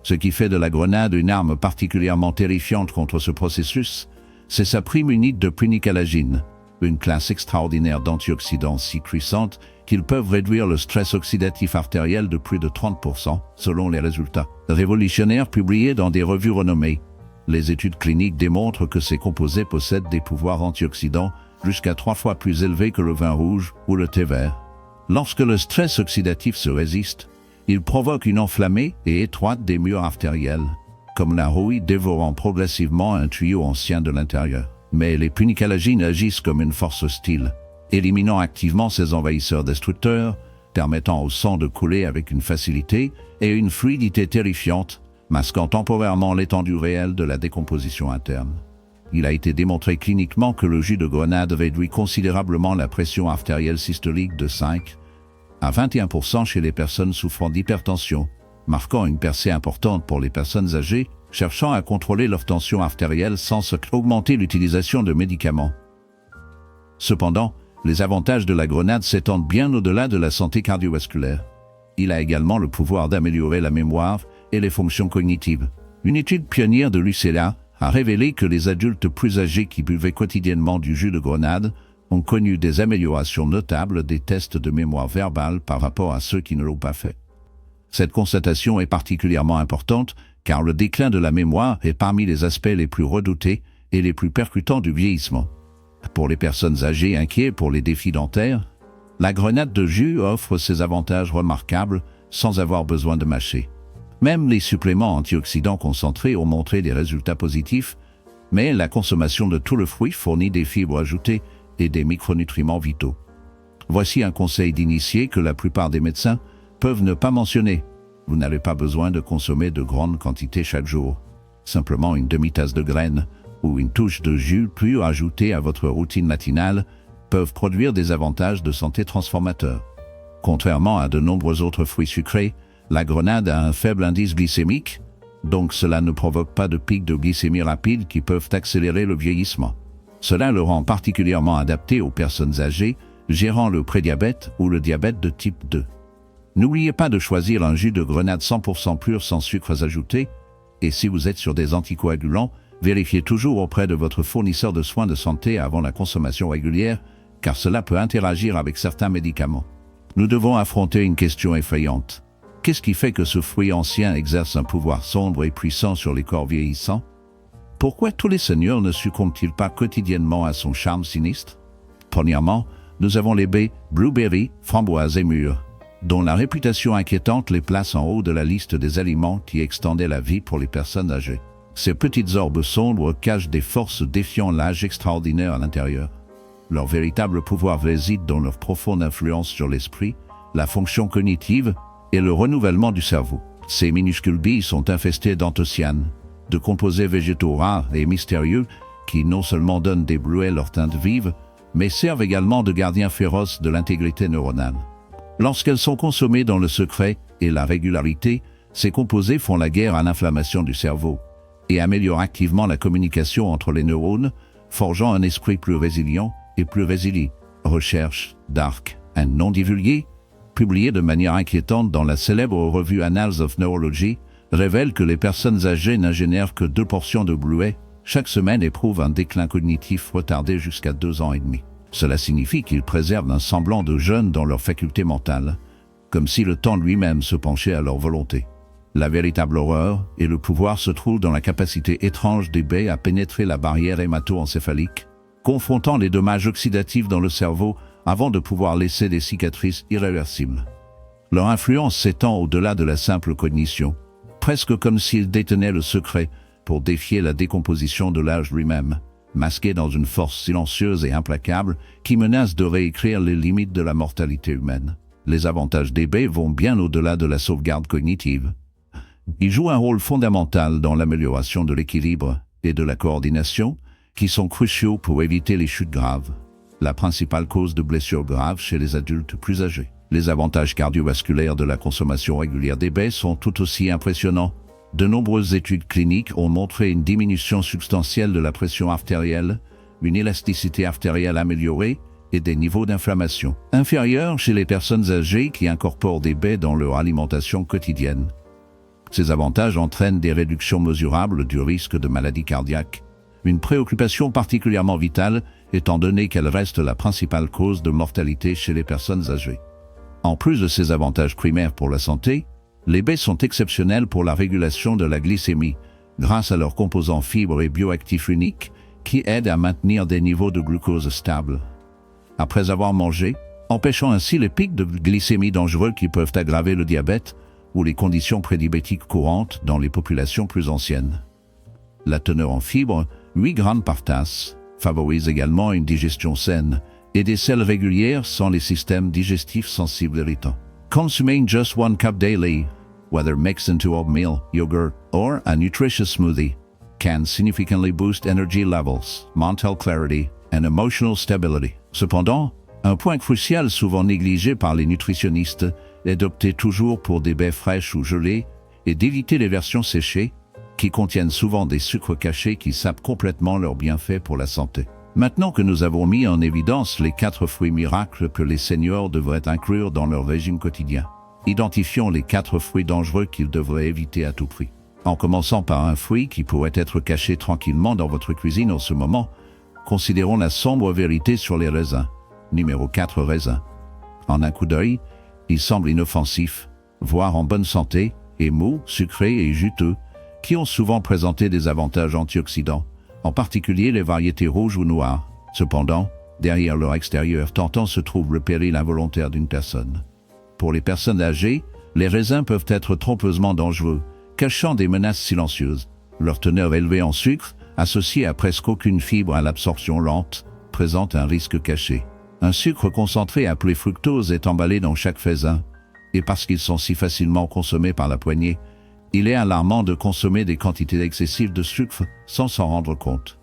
Ce qui fait de la grenade une arme particulièrement terrifiante contre ce processus, c'est sa prime unique de punicalagine, une classe extraordinaire d'antioxydants si puissante qu'ils peuvent réduire le stress oxydatif artériel de plus de 30%, selon les résultats révolutionnaires publiés dans des revues renommées. Les études cliniques démontrent que ces composés possèdent des pouvoirs antioxydants jusqu'à 3 fois plus élevés que le vin rouge ou le thé vert. Lorsque le stress oxydatif se résiste, il provoque une enflammée et étroite des murs artériels, comme la rouille dévorant progressivement un tuyau ancien de l'intérieur. Mais les punicalagines agissent comme une force hostile, éliminant activement ces envahisseurs destructeurs, permettant au sang de couler avec une facilité et une fluidité terrifiante, masquant temporairement l'étendue réelle de la décomposition interne. Il a été démontré cliniquement que le jus de grenade réduit considérablement la pression artérielle systolique de 5 à 21% chez les personnes souffrant d'hypertension, marquant une percée importante pour les personnes âgées cherchant à contrôler leur tension artérielle sans augmenter l'utilisation de médicaments. Cependant, les avantages de la grenade s'étendent bien au-delà de la santé cardiovasculaire. Il a également le pouvoir d'améliorer la mémoire et les fonctions cognitives. Une étude pionnière de l'UCLA a révélé que les adultes plus âgés qui buvaient quotidiennement du jus de grenade ont connu des améliorations notables des tests de mémoire verbale par rapport à ceux qui ne l'ont pas fait. Cette constatation est particulièrement importante car le déclin de la mémoire est parmi les aspects les plus redoutés et les plus percutants du vieillissement. Pour les personnes âgées inquiètes pour les défis dentaires, la grenade de jus offre ces avantages remarquables sans avoir besoin de mâcher. Même les suppléments antioxydants concentrés ont montré des résultats positifs, mais la consommation de tout le fruit fournit des fibres ajoutées et des micronutriments vitaux. Voici un conseil d'initié que la plupart des médecins peuvent ne pas mentionner. Vous n'avez pas besoin de consommer de grandes quantités chaque jour. Simplement une demi-tasse de graines ou une touche de jus pur ajoutée à votre routine matinale peuvent produire des avantages de santé transformateurs. Contrairement à de nombreux autres fruits sucrés, la grenade a un faible indice glycémique, donc cela ne provoque pas de pics de glycémie rapide qui peuvent accélérer le vieillissement. Cela le rend particulièrement adapté aux personnes âgées gérant le prédiabète ou le diabète de type 2. N'oubliez pas de choisir un jus de grenade 100% pur sans sucres ajoutés, et si vous êtes sur des anticoagulants, vérifiez toujours auprès de votre fournisseur de soins de santé avant la consommation régulière, car cela peut interagir avec certains médicaments. Nous devons affronter une question effrayante. Qu'est-ce qui fait que ce fruit ancien exerce un pouvoir sombre et puissant sur les corps vieillissants? Pourquoi tous les seniors ne succombent-ils pas quotidiennement à son charme sinistre? Premièrement, nous avons les baies, blueberry, framboises et mûres, dont la réputation inquiétante les place en haut de la liste des aliments qui extendaient la vie pour les personnes âgées. Ces petites orbes sombres cachent des forces défiant l'âge extraordinaire à l'intérieur. Leur véritable pouvoir réside dans leur profonde influence sur l'esprit, la fonction cognitive et le renouvellement du cerveau. Ces minuscules billes sont infestées d'anthocyanes, de composés végétaux rares et mystérieux qui non seulement donnent des bleuets leur teinte vive, mais servent également de gardiens féroces de l'intégrité neuronale. Lorsqu'elles sont consommées dans le secret et la régularité, ces composés font la guerre à l'inflammation du cerveau et améliorent activement la communication entre les neurones, forgeant un esprit plus résilient et plus résilient. Recherche, Dark and non divulguée, publiée de manière inquiétante dans la célèbre revue Annals of Neurology, révèle que les personnes âgées n'ingénèrent que 2 portions de Blu-ray chaque semaine éprouvent un déclin cognitif retardé jusqu'à 2 ans et demi. Cela signifie qu'ils préservent un semblant de jeune dans leur faculté mentale, comme si le temps lui-même se penchait à leur volonté. La véritable horreur et le pouvoir se trouvent dans la capacité étrange des baies à pénétrer la barrière hémato-encéphalique, confrontant les dommages oxydatifs dans le cerveau avant de pouvoir laisser des cicatrices irréversibles. Leur influence s'étend au-delà de la simple cognition, presque comme s'ils détenaient le secret pour défier la décomposition de l'âge lui-même, masqué dans une force silencieuse et implacable qui menace de réécrire les limites de la mortalité humaine. Les avantages des baies vont bien au-delà de la sauvegarde cognitive. Ils jouent un rôle fondamental dans l'amélioration de l'équilibre et de la coordination, qui sont cruciaux pour éviter les chutes graves, la principale cause de blessures graves chez les adultes plus âgés. Les avantages cardiovasculaires de la consommation régulière des baies sont tout aussi impressionnants. De nombreuses études cliniques ont montré une diminution substantielle de la pression artérielle, une élasticité artérielle améliorée et des niveaux d'inflammation inférieurs chez les personnes âgées qui incorporent des baies dans leur alimentation quotidienne. Ces avantages entraînent des réductions mesurables du risque de maladie cardiaque, une préoccupation particulièrement vitale étant donné qu'elle reste la principale cause de mortalité chez les personnes âgées. En plus de ces avantages primaires pour la santé, les baies sont exceptionnelles pour la régulation de la glycémie, grâce à leurs composants fibres et bioactifs uniques qui aident à maintenir des niveaux de glucose stables après avoir mangé, empêchant ainsi les pics de glycémie dangereux qui peuvent aggraver le diabète ou les conditions prédiabétiques courantes dans les populations plus anciennes. La teneur en fibres, 8 grammes par tasse, favorise également une digestion saine et des selles régulières sans les systèmes digestifs sensibles irritants. Consuming just 1 cup daily, whether mixed into oatmeal, yogurt, or a nutritious smoothie, can significantly boost energy levels, mental clarity, and emotional stability. Cependant, un point crucial souvent négligé par les nutritionnistes est d'opter toujours pour des baies fraîches ou gelées et d'éviter les versions séchées, qui contiennent souvent des sucres cachés qui sapent complètement leurs bienfaits pour la santé. Maintenant que nous avons mis en évidence les 4 fruits miracles que les seniors devraient inclure dans leur régime quotidien, identifions les 4 fruits dangereux qu'ils devraient éviter à tout prix. En commençant par un fruit qui pourrait être caché tranquillement dans votre cuisine en ce moment, considérons la sombre vérité sur les raisins. Numéro 4, raisins. En un coup d'œil, ils semblent inoffensifs, voire en bonne santé, et mous, sucrés et juteux, qui ont souvent présenté des avantages antioxydants, en particulier les variétés rouges ou noires. Cependant, derrière leur extérieur tentant se trouve le péril involontaire d'une personne. Pour les personnes âgées, les raisins peuvent être trompeusement dangereux, cachant des menaces silencieuses. Leur teneur élevée en sucre, associée à presque aucune fibre à l'absorption lente, présente un risque caché. Un sucre concentré appelé fructose est emballé dans chaque raisin, et parce qu'ils sont si facilement consommés par la poignée, il est alarmant de consommer des quantités excessives de sucre sans s'en rendre compte.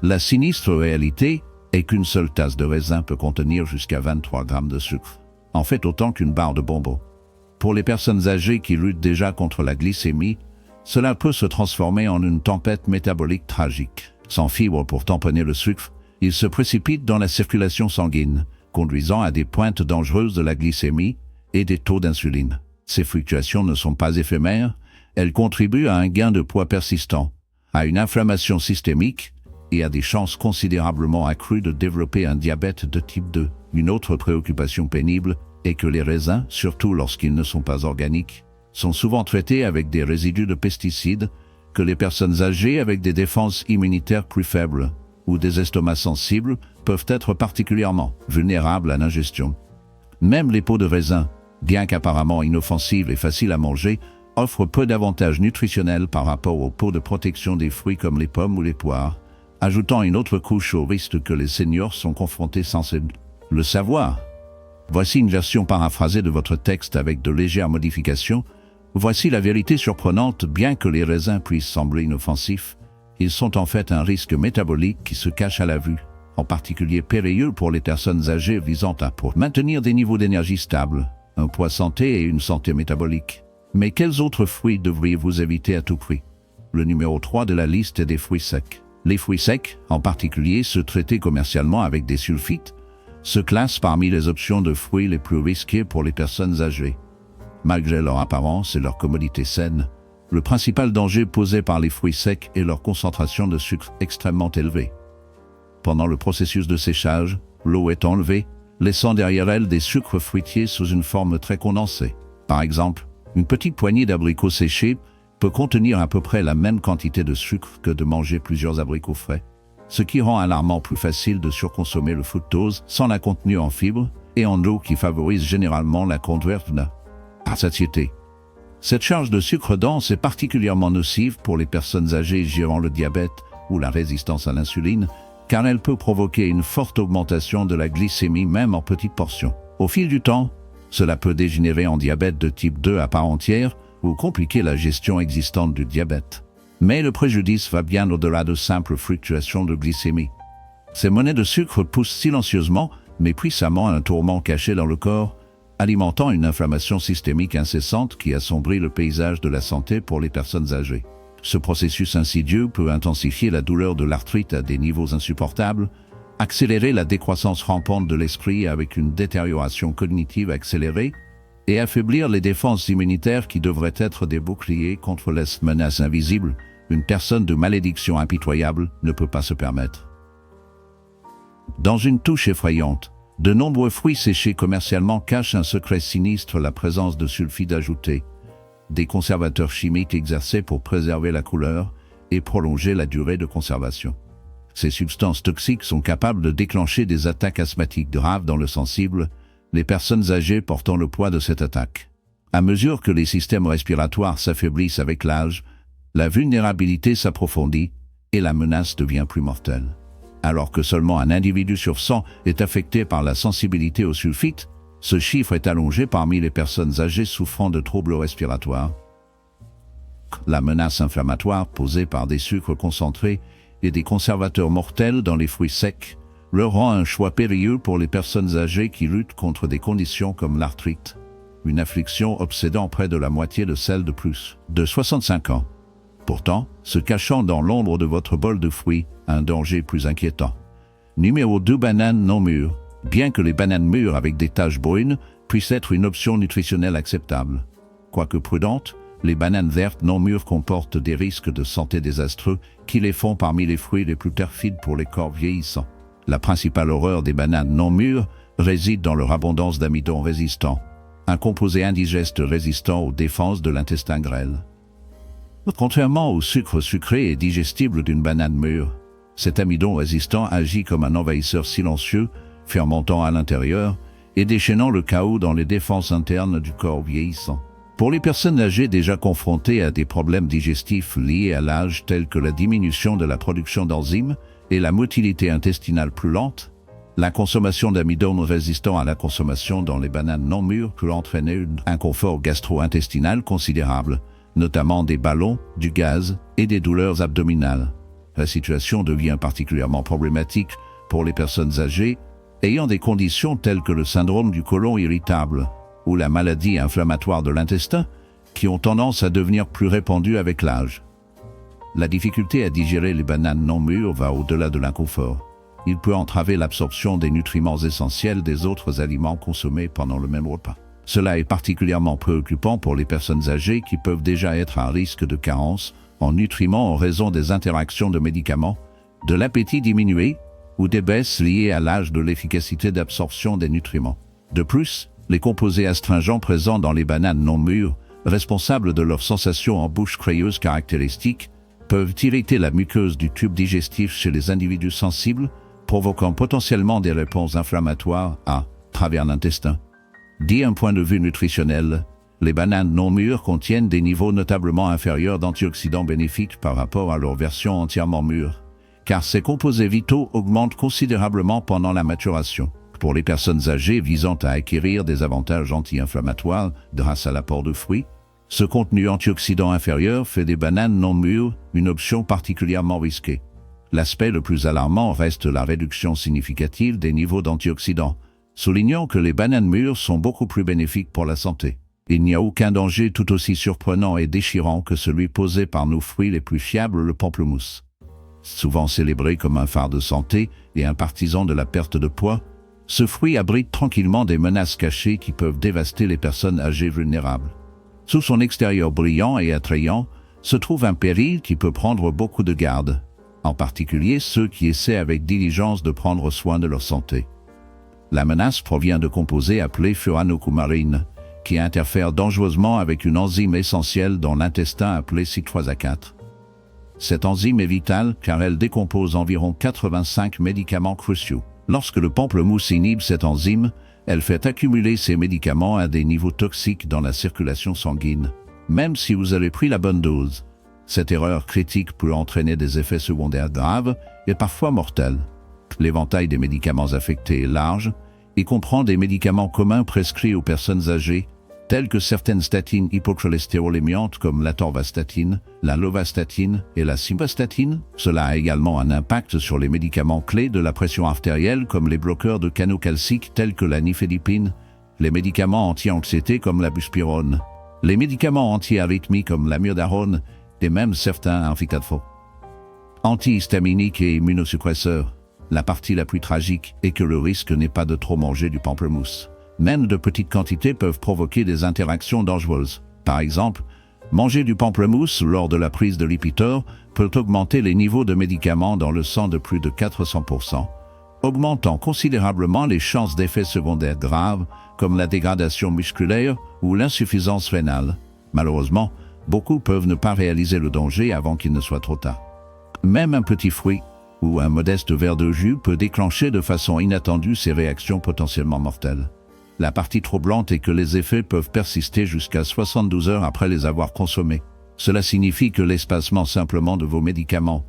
La sinistre réalité est qu'une seule tasse de raisin peut contenir jusqu'à 23 grammes de sucre, en fait autant qu'une barre de bonbons. Pour les personnes âgées qui luttent déjà contre la glycémie, cela peut se transformer en une tempête métabolique tragique. Sans fibres pour tamponner le sucre, il se précipite dans la circulation sanguine, conduisant à des pointes dangereuses de la glycémie et des taux d'insuline. Ces fluctuations ne sont pas éphémères, elles contribuent à un gain de poids persistant, à une inflammation systémique et à des chances considérablement accrues de développer un diabète de type 2. Une autre préoccupation pénible est que les raisins, surtout lorsqu'ils ne sont pas organiques, sont souvent traités avec des résidus de pesticides que les personnes âgées avec des défenses immunitaires plus faibles ou des estomacs sensibles peuvent être particulièrement vulnérables à l'ingestion. Même les peaux de raisin, bien qu'apparemment inoffensives et faciles à manger, offrent peu d'avantages nutritionnels par rapport aux peaux de protection des fruits comme les pommes ou les poires, ajoutant une autre couche au risque que les seniors sont confrontés sans le savoir. Voici une version paraphrasée de votre texte avec de légères modifications. Voici la vérité surprenante, bien que les raisins puissent sembler inoffensifs, ils sont en fait un risque métabolique qui se cache à la vue, en particulier périlleux pour les personnes âgées visant à maintenir des niveaux d'énergie stables, un poids santé et une santé métabolique. Mais quels autres fruits devriez-vous éviter à tout prix? Le numéro 3 de la liste est des fruits secs. Les fruits secs, en particulier ceux traités commercialement avec des sulfites, se classent parmi les options de fruits les plus risquées pour les personnes âgées. Malgré leur apparence et leur commodité saine, le principal danger posé par les fruits secs est leur concentration de sucre extrêmement élevée. Pendant le processus de séchage, l'eau est enlevée, laissant derrière elle des sucres fruitiers sous une forme très condensée. Par exemple, une petite poignée d'abricots séchés peut contenir à peu près la même quantité de sucre que de manger plusieurs abricots frais, ce qui rend alarmant plus facile de surconsommer le fructose sans la contenue en fibres et en eau qui favorise généralement la conduite à satiété. Cette charge de sucre dense est particulièrement nocive pour les personnes âgées gérant le diabète ou la résistance à l'insuline, car elle peut provoquer une forte augmentation de la glycémie même en petites portions. Au fil du temps, cela peut dégénérer en diabète de type 2 à part entière ou compliquer la gestion existante du diabète. Mais le préjudice va bien au-delà de simples fluctuations de glycémie. Ces monnaies de sucre poussent silencieusement mais puissamment un tourment caché dans le corps, alimentant une inflammation systémique incessante qui assombrit le paysage de la santé pour les personnes âgées. Ce processus insidieux peut intensifier la douleur de l'arthrite à des niveaux insupportables, accélérer la décroissance rampante de l'esprit avec une détérioration cognitive accélérée, et affaiblir les défenses immunitaires qui devraient être des boucliers contre les menaces invisibles. Une personne de malédiction impitoyable ne peut pas se permettre. Dans une touche effrayante, de nombreux fruits séchés commercialement cachent un secret sinistre, la présence de sulfides ajoutés, des conservateurs chimiques exercés pour préserver la couleur et prolonger la durée de conservation. Ces substances toxiques sont capables de déclencher des attaques asthmatiques graves dans le sensible, les personnes âgées portant le poids de cette attaque. À mesure que les systèmes respiratoires s'affaiblissent avec l'âge, la vulnérabilité s'approfondit et la menace devient plus mortelle. Alors que seulement un individu sur 100 est affecté par la sensibilité aux sulfites, ce chiffre est allongé parmi les personnes âgées souffrant de troubles respiratoires. La menace inflammatoire posée par des sucres concentrés et des conservateurs mortels dans les fruits secs leur rend un choix périlleux pour les personnes âgées qui luttent contre des conditions comme l'arthrite, une affliction obsédant près de la moitié de celles de plus de 65 ans. Pourtant, se cachant dans l'ombre de votre bol de fruits, un danger plus inquiétant. Numéro 2, bananes non mûres. Bien que les bananes mûres avec des taches brunes puissent être une option nutritionnelle acceptable. Quoique prudentes, les bananes vertes non mûres comportent des risques de santé désastreux qui les font parmi les fruits les plus perfides pour les corps vieillissants. La principale horreur des bananes non mûres réside dans leur abondance d'amidon résistant, un composé indigeste résistant aux défenses de l'intestin grêle. Contrairement au sucre sucré et digestible d'une banane mûre, cet amidon résistant agit comme un envahisseur silencieux, fermentant à l'intérieur et déchaînant le chaos dans les défenses internes du corps vieillissant. Pour les personnes âgées déjà confrontées à des problèmes digestifs liés à l'âge tels que la diminution de la production d'enzymes et la motilité intestinale plus lente, la consommation d'amidon résistant à la consommation dans les bananes non mûres peut entraîner un inconfort gastro-intestinal considérable, notamment des ballons, du gaz et des douleurs abdominales. La situation devient particulièrement problématique pour les personnes âgées ayant des conditions telles que le syndrome du côlon irritable ou la maladie inflammatoire de l'intestin qui ont tendance à devenir plus répandues avec l'âge. La difficulté à digérer les bananes non mûres va au-delà de l'inconfort. Il peut entraver l'absorption des nutriments essentiels des autres aliments consommés pendant le même repas. Cela est particulièrement préoccupant pour les personnes âgées qui peuvent déjà être à risque de carence en nutriments en raison des interactions de médicaments, de l'appétit diminué ou des baisses liées à l'âge de l'efficacité d'absorption des nutriments. De plus, les composés astringents présents dans les bananes non mûres, responsables de leur sensation en bouche crayeuse caractéristique, peuvent irriter la muqueuse du tube digestif chez les individus sensibles, provoquant potentiellement des réponses inflammatoires à travers l'intestin. D'un point de vue nutritionnel, les bananes non mûres contiennent des niveaux notablement inférieurs d'antioxydants bénéfiques par rapport à leur version entièrement mûre, car ces composés vitaux augmentent considérablement pendant la maturation. Pour les personnes âgées visant à acquérir des avantages anti-inflammatoires grâce à l'apport de fruits, ce contenu antioxydant inférieur fait des bananes non mûres une option particulièrement risquée. L'aspect le plus alarmant reste la réduction significative des niveaux d'antioxydants, soulignant que les bananes mûres sont beaucoup plus bénéfiques pour la santé. Il n'y a aucun danger tout aussi surprenant et déchirant que celui posé par nos fruits les plus fiables, le pamplemousse. Souvent célébré comme un phare de santé et un partisan de la perte de poids, ce fruit abrite tranquillement des menaces cachées qui peuvent dévaster les personnes âgées vulnérables. Sous son extérieur brillant et attrayant se trouve un péril qui peut prendre beaucoup de garde, en particulier ceux qui essaient avec diligence de prendre soin de leur santé. La menace provient de composés appelés furanocoumarines, qui interfèrent dangereusement avec une enzyme essentielle dans l'intestin appelée C3A4. Cette enzyme est vitale car elle décompose environ 85 médicaments cruciaux. Lorsque le pamplemousse inhibe cette enzyme, elle fait accumuler ces médicaments à des niveaux toxiques dans la circulation sanguine. Même si vous avez pris la bonne dose, cette erreur critique peut entraîner des effets secondaires graves et parfois mortels. L'éventail des médicaments affectés est large et comprend des médicaments communs prescrits aux personnes âgées, tels que certaines statines hypocholestérolémiantes comme l'atorvastatine, la lovastatine et la simvastatine. Cela a également un impact sur les médicaments clés de la pression artérielle comme les bloqueurs de canaux calciques tels que la nifedipine, les médicaments anti-anxiété comme la buspirone, les médicaments anti-arythmie comme la myodarone et même certains amphicadphos. Antihistaminiques et immunosuppresseurs. La partie la plus tragique est que le risque n'est pas de trop manger du pamplemousse. Même de petites quantités peuvent provoquer des interactions dangereuses. Par exemple, manger du pamplemousse lors de la prise de Lipitor peut augmenter les niveaux de médicaments dans le sang de plus de 400%, augmentant considérablement les chances d'effets secondaires graves comme la dégradation musculaire ou l'insuffisance rénale. Malheureusement, beaucoup peuvent ne pas réaliser le danger avant qu'il ne soit trop tard. Même un petit fruit ou un modeste verre de jus peut déclencher de façon inattendue ces réactions potentiellement mortelles. La partie troublante est que les effets peuvent persister jusqu'à 72 heures après les avoir consommés. Cela signifie que l'espacement simplement de vos médicaments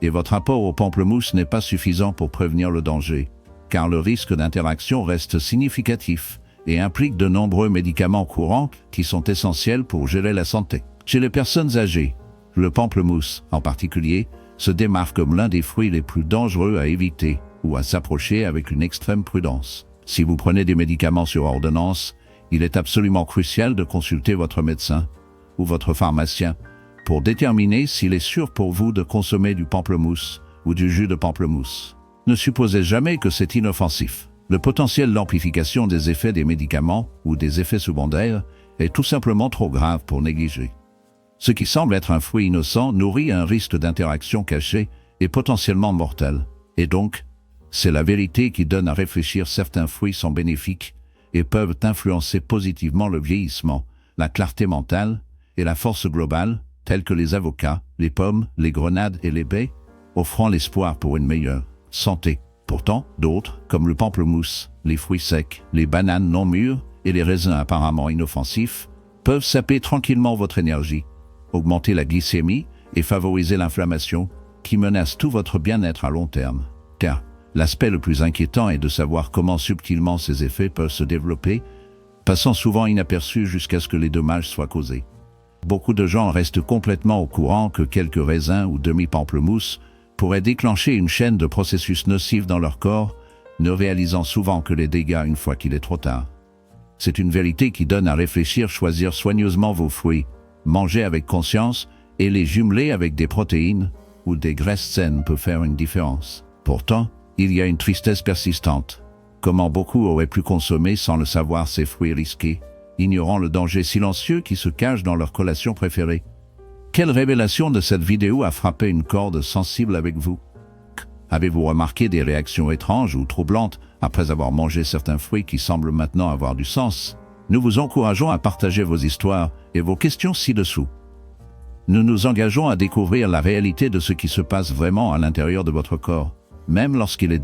et votre apport au pamplemousse n'est pas suffisant pour prévenir le danger, car le risque d'interaction reste significatif et implique de nombreux médicaments courants qui sont essentiels pour gérer la santé. Chez les personnes âgées, le pamplemousse, en particulier, se démarque comme l'un des fruits les plus dangereux à éviter ou à s'approcher avec une extrême prudence. Si vous prenez des médicaments sur ordonnance, il est absolument crucial de consulter votre médecin ou votre pharmacien pour déterminer s'il est sûr pour vous de consommer du pamplemousse ou du jus de pamplemousse. Ne supposez jamais que c'est inoffensif. Le potentiel d'amplification des effets des médicaments ou des effets secondaires est tout simplement trop grave pour négliger. Ce qui semble être un fruit innocent nourrit un risque d'interaction cachée et potentiellement mortel. Et donc, c'est la vérité qui donne à réfléchir. Certains fruits sont bénéfiques et peuvent influencer positivement le vieillissement, la clarté mentale et la force globale, tels que les avocats, les pommes, les grenades et les baies, offrant l'espoir pour une meilleure santé. Pourtant, d'autres, comme le pamplemousse, les fruits secs, les bananes non mûres et les raisins apparemment inoffensifs, peuvent saper tranquillement votre énergie, augmenter la glycémie et favoriser l'inflammation qui menace tout votre bien-être à long terme. Car l'aspect le plus inquiétant est de savoir comment subtilement ces effets peuvent se développer, passant souvent inaperçus jusqu'à ce que les dommages soient causés. Beaucoup de gens restent complètement au courant que quelques raisins ou demi-pamplemousse pourraient déclencher une chaîne de processus nocifs dans leur corps, ne réalisant souvent que les dégâts une fois qu'il est trop tard. C'est une vérité qui donne à réfléchir. Choisir soigneusement vos fruits, manger avec conscience et les jumeler avec des protéines ou des graisses saines peut faire une différence. Pourtant, il y a une tristesse persistante. Comment beaucoup auraient pu consommer sans le savoir ces fruits risqués, ignorant le danger silencieux qui se cache dans leur collation préférée. Quelle révélation de cette vidéo a frappé une corde sensible avec vous? Avez-vous remarqué des réactions étranges ou troublantes après avoir mangé certains fruits qui semblent maintenant avoir du sens? Nous vous encourageons à partager vos histoires et vos questions ci-dessous. Nous nous engageons à découvrir la réalité de ce qui se passe vraiment à l'intérieur de votre corps, même lorsqu'il est